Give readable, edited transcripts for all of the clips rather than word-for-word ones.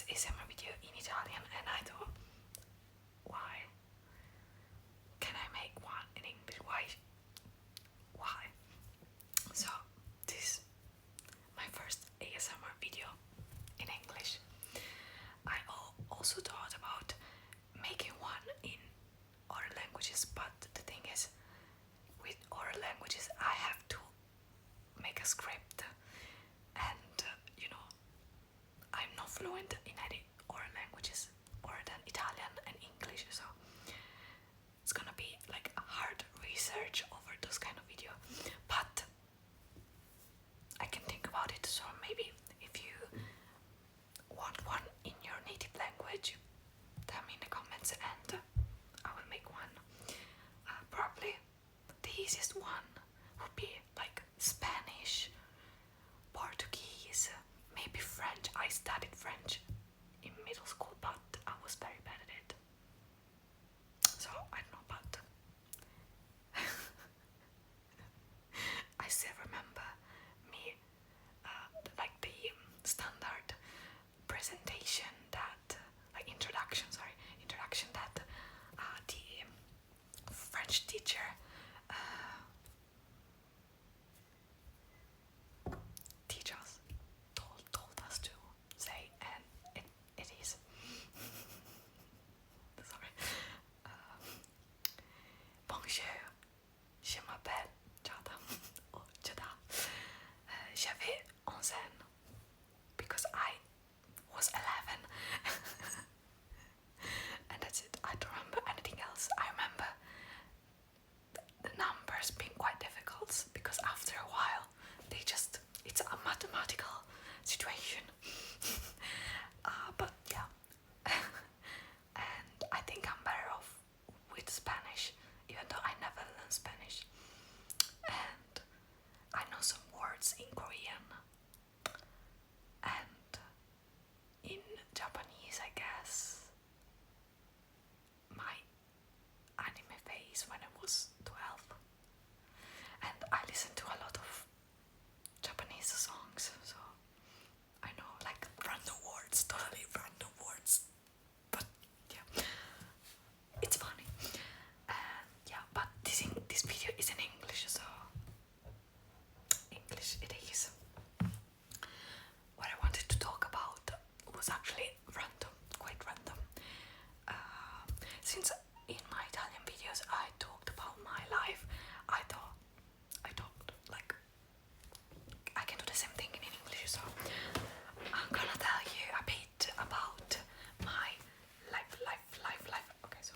ASMR video in Italian, and I thought, why can I make one in English? Why? So this is my first ASMR video in English. I also thought about making one in other languages, but the thing is, with other languages I have to make a script, and I'm not fluent in any other languages other than Italian and English, so it's gonna be like a hard research over those kind of video, but I can think about it. So maybe if you want one in your native language, tell me in the comments and I will make one. Probably the easiest one would be like Spanish, Portuguese, maybe French. I studied French in middle school, but I was very bad at it. So I don't know, but I still remember me like the standard presentation that introduction that the French teacher told us to say, and it is sorry. Bonjour, je m'appelle Jada or Jada. J'avais 11 ans because I was 11. And that's it. I don't remember anything else. I remember the numbers being quite difficult because after a while it's a mathematical situation. But yeah. And I think I'm better off with Spanish, even though I never learned Spanish. And I know some words in Korean and in Japanese, I guess. My anime phase when I was 12, and I listened to a lot of Japanese songs, so I know like random words, totally random words, but yeah, it's funny. And yeah, but this video is in English, so English it is. What I wanted to talk about was actually random, quite random. Since in my Italian videos I talked about my life, I thought like I can do the same thing in English, so I'm gonna tell you a bit about my life. Okay, so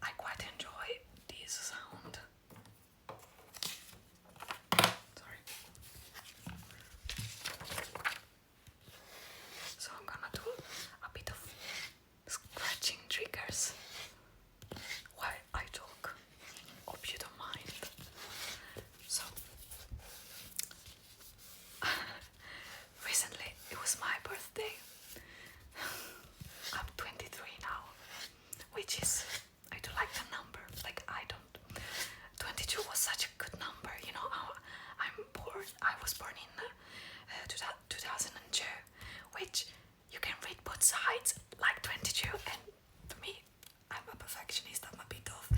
I quite enjoy this sound. Sorry. So I'm gonna do a bit of scratching triggers while I talk. Hope you don't mind. So recently it was my birthday. I'm 23 now, which is, I do like the number. Like I don't. 22 was such a good number, you know. I was born in 2002, which you can read both sides like 22, and for me, I'm a perfectionist. I'm a bit of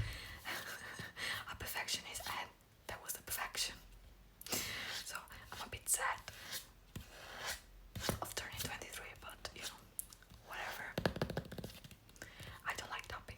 a perfectionist, and that was the perfection. So I'm a bit sad of turning 23, but you know, whatever. I don't like tapping.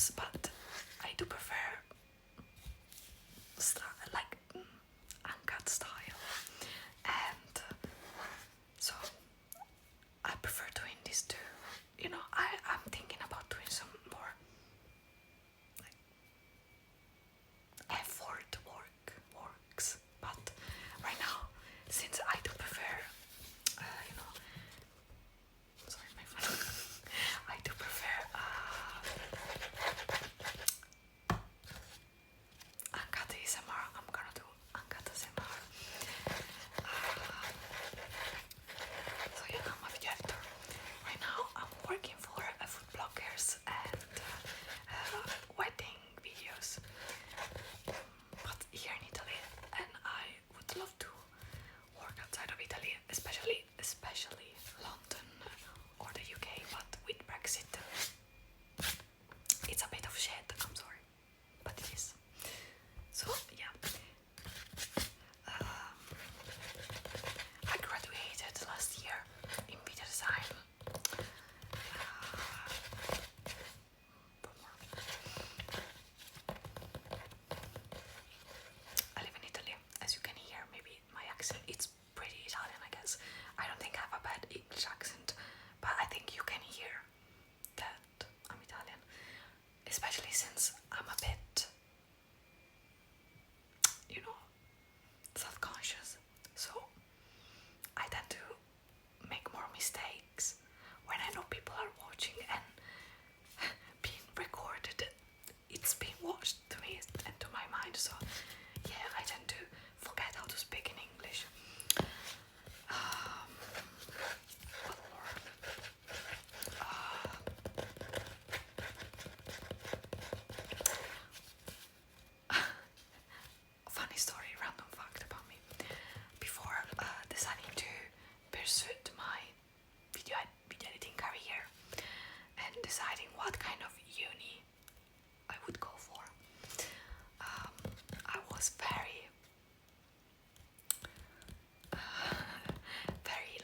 steps, but I do prefer like uncut style, and so I prefer doing this too. You know, I'm thinking about doing some more like effort works, but right now, since I do prefer, you know, sorry, my phone. I do prefer uncut ASMR. I'm gonna do uncut ASMR. So yeah, I'm a video editor. Right now I'm working for food bloggers and wedding videos, but here in Italy, and I would love to work outside of Italy, especially London or the UK, but with Brexit it's a bit of shit, I'm sorry, but it is. So yeah, I graduated last year in video design. I live in Italy, as you can hear. Maybe my accent, it's pretty Italian, I guess. I don't think I have a bad English accent, but I think you can hear that I'm Italian, especially since I'm a bit, you know, self-conscious, so I tend to make more mistakes when I know people are watching and being recorded. It's being watched to me and to my mind, so yeah, I tend to forget how to speak in English. What more? Funny story, random fact about me. Before deciding to pursue my video editing career and deciding what kind of uni I would go for, I was very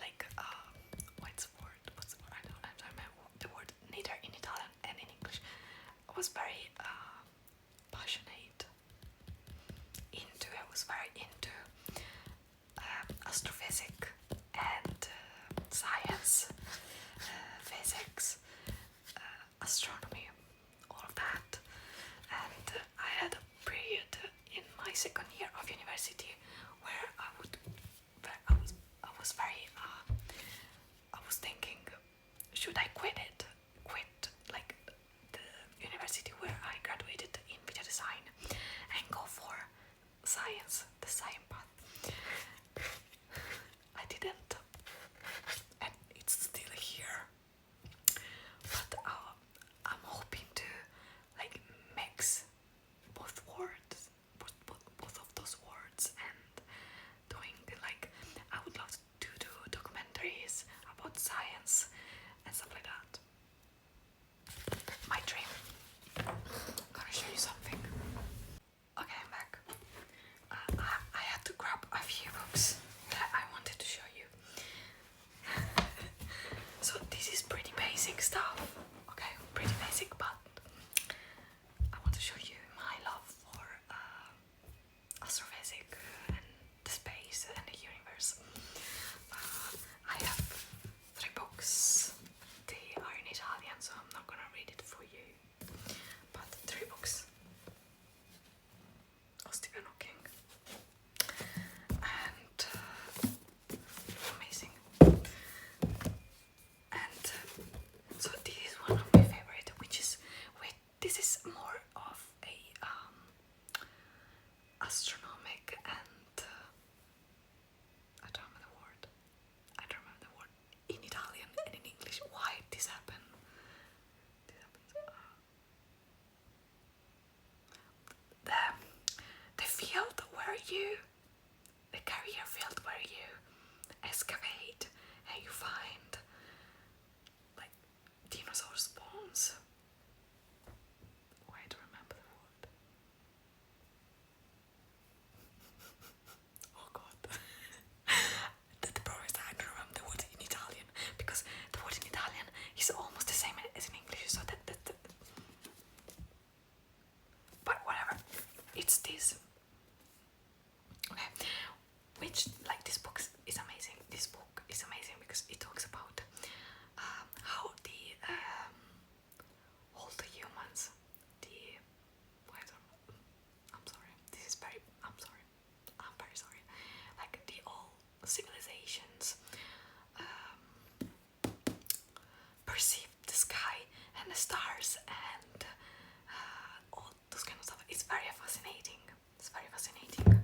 like what's the word? I don't remember the word neither in Italian and in English. I was very passionate into. I was very into astrophysics and science, physics, astronomy, all of that. And I had a period in my second year of university where I was very I was thinking, should I quit like the university where I graduated in video design and go for science, the science path. I didn't, and it's still here, but I'm hoping to like mix both words, both of those words, and doing like, I would love to do documentaries about science and stuff like that. sky and the stars and all those kind of stuff. It's very fascinating. It's very fascinating.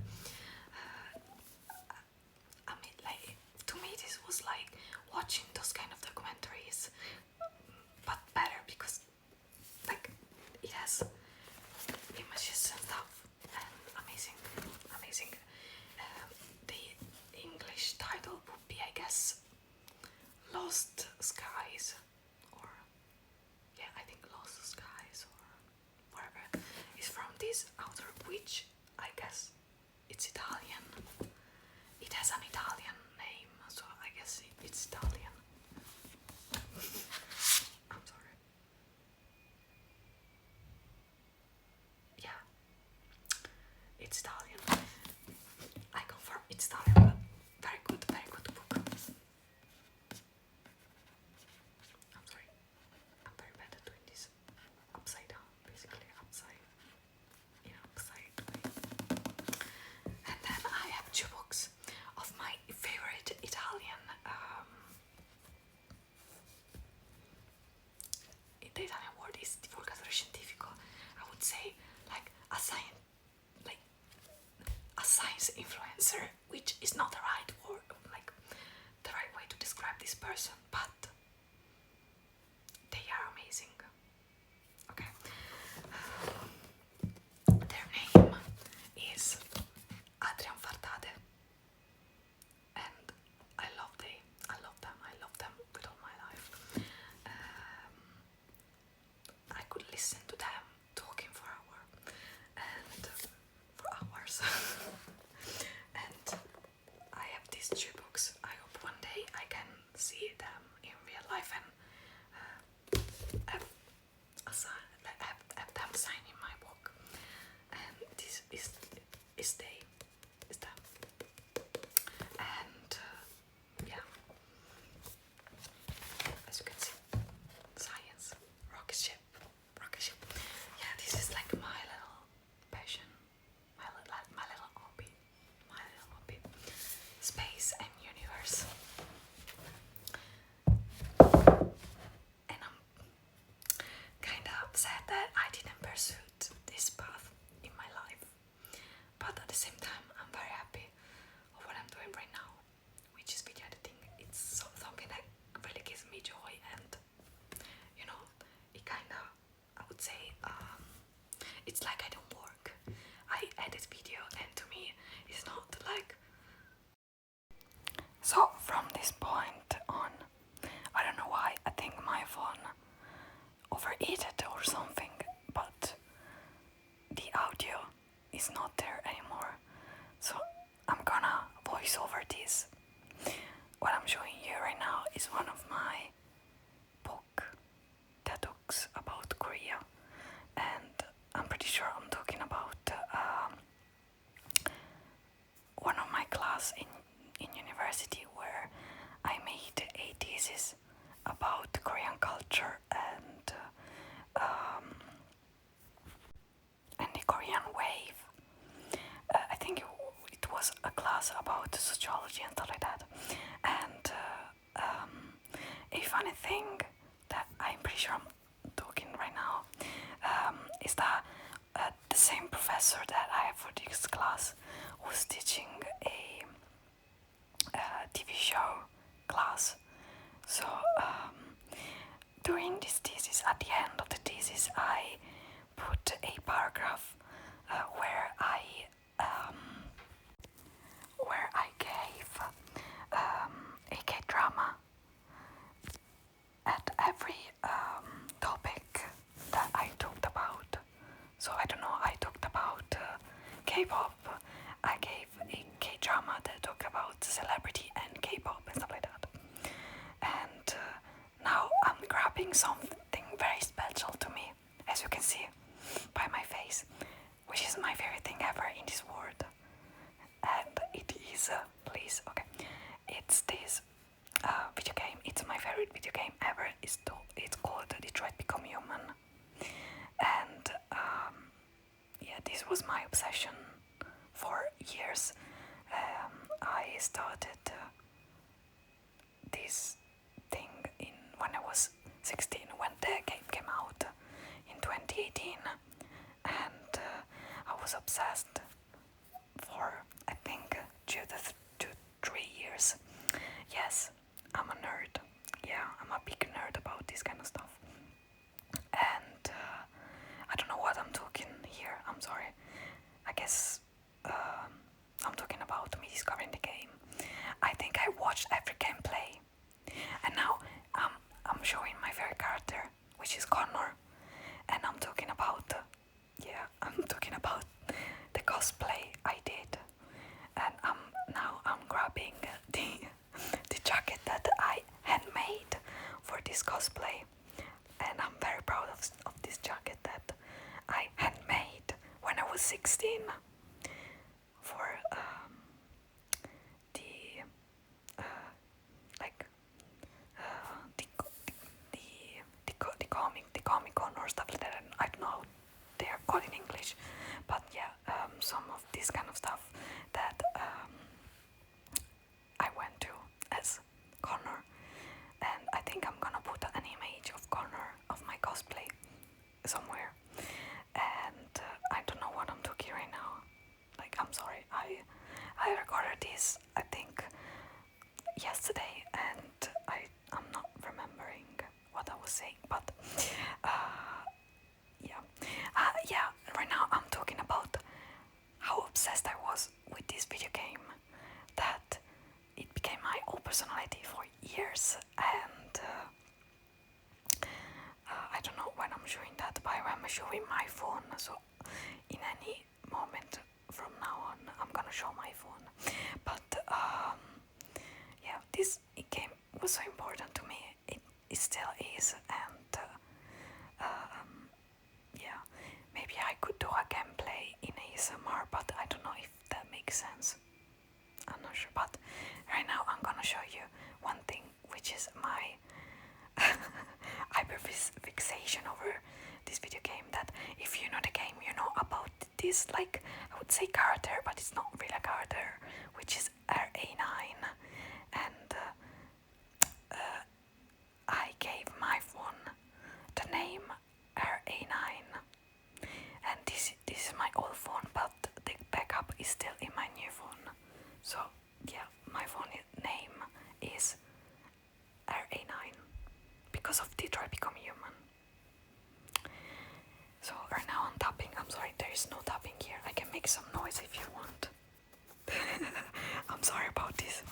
I mean, like, to me this was like watching those kind of documentaries, but better because like it has images and stuff and amazing. The English title would be, I guess, Lost Skies, or yeah, I think Lost Skies or whatever. Is from this author, which I guess it's Italian. It has an Italian name, so I guess it's Italian. I'm sorry. Yeah, it's Italian. I confirm it's Italian, but very good book. I'm sorry, I'm very bad at doing this upside down, basically upside way. And then I have two books of my favorite Italian, the Italian word is divulgatore scientifico. I would say like a science influencer, which is not the right word, like the right way to describe this person, but they are amazing. Okay. Their name is Adrian Fartade, and I love them with all my life. I could listen to them talking for hours. And I have these two books. I hope one day I can see them in real life and have them sign in my book. And this is them. And yeah, as you can see, science, rocket ship. Yeah, this is like my little passion, my little hobby, space and universe. And I'm kind of upset that I didn't pursue this path in my life, but at the same time I'm very happy of what I'm doing right now, which is video editing. It's something that really gives me joy, and you know, it kind of, I would say, it's like I don't work. I edit video, and to me it's not like. So from this point on, I don't know why, I think my phone overheated or something, but the audio is not there anymore. So I'm gonna voice over this. What I'm showing you right now is one of my book that talks about Korea, and I'm pretty sure I'm talking about one of my class in university where I made a thesis about Korean culture and the Korean wave. I think it was a class about sociology and stuff like that. And a funny thing that I'm pretty sure I'm talking right now is that the same professor that I have for this class was teaching a TV show class. So during this thesis, at the end of the thesis, I put a paragraph where I gave a K-drama at every topic that I talked about. So I don't know, I talked about K-pop. I gave a K-drama that talked about celebrity and K-pop and stuff like that. And now I'm grabbing something very special to me, as you can see by my face, which is my favorite thing ever in this world. And it is, it's this video game. It's my favorite video game ever. It's called Detroit Become Human. And yeah, this was my obsession for years. I started this thing when I was 16 when the game came out in 2018, and I was obsessed for I think 2 to 3 years. Yes, I'm a nerd. Yeah, I'm a big nerd about this kind of stuff. And I don't know what I'm talking here. I'm sorry. I guess I'm talking about me discovering the game. I think I watched every gameplay, and now I'm showing my favorite character, which is Connor, and I'm talking about the cosplay I did, and now I'm grabbing the jacket that I handmade for this cosplay, and I'm very proud of this jacket that I handmade when I was 16 for the like the comic con or stuff like that. I don't know how they are called in English, but yeah, some of this kind of stuff that I went to as Connor, and I think I'm gonna put an image of Connor of my cosplay somewhere. And I don't know what I'm talking right now. Like, I'm sorry. I recorded this I think yesterday, and I'm not remembering what I was saying, but yeah, right now I'm talking about how obsessed I was with this video game that it became my whole personality for years. And I don't know when I'm showing that, but I'm showing my phone, so in any moment from now on I'm gonna show my phone. But yeah, this game was so important to me. It still is, and yeah, maybe I could do a gameplay in ASMR, but I don't know if that makes sense. I'm not sure, but right now I'm gonna show you one thing, which is my hyper fixation over this video game. That if you know the game, you know about this, like, I would say character, but it's not really a character, which is RA9, and I gave my phone the name RA9, and this is my old phone, but the backup is still in my new phone. So yeah, my phone name is RA9 because of Detroit Become Human. So right now I'm tapping. I'm sorry, there is no tapping here. I can make some noise if you want. I'm sorry about this.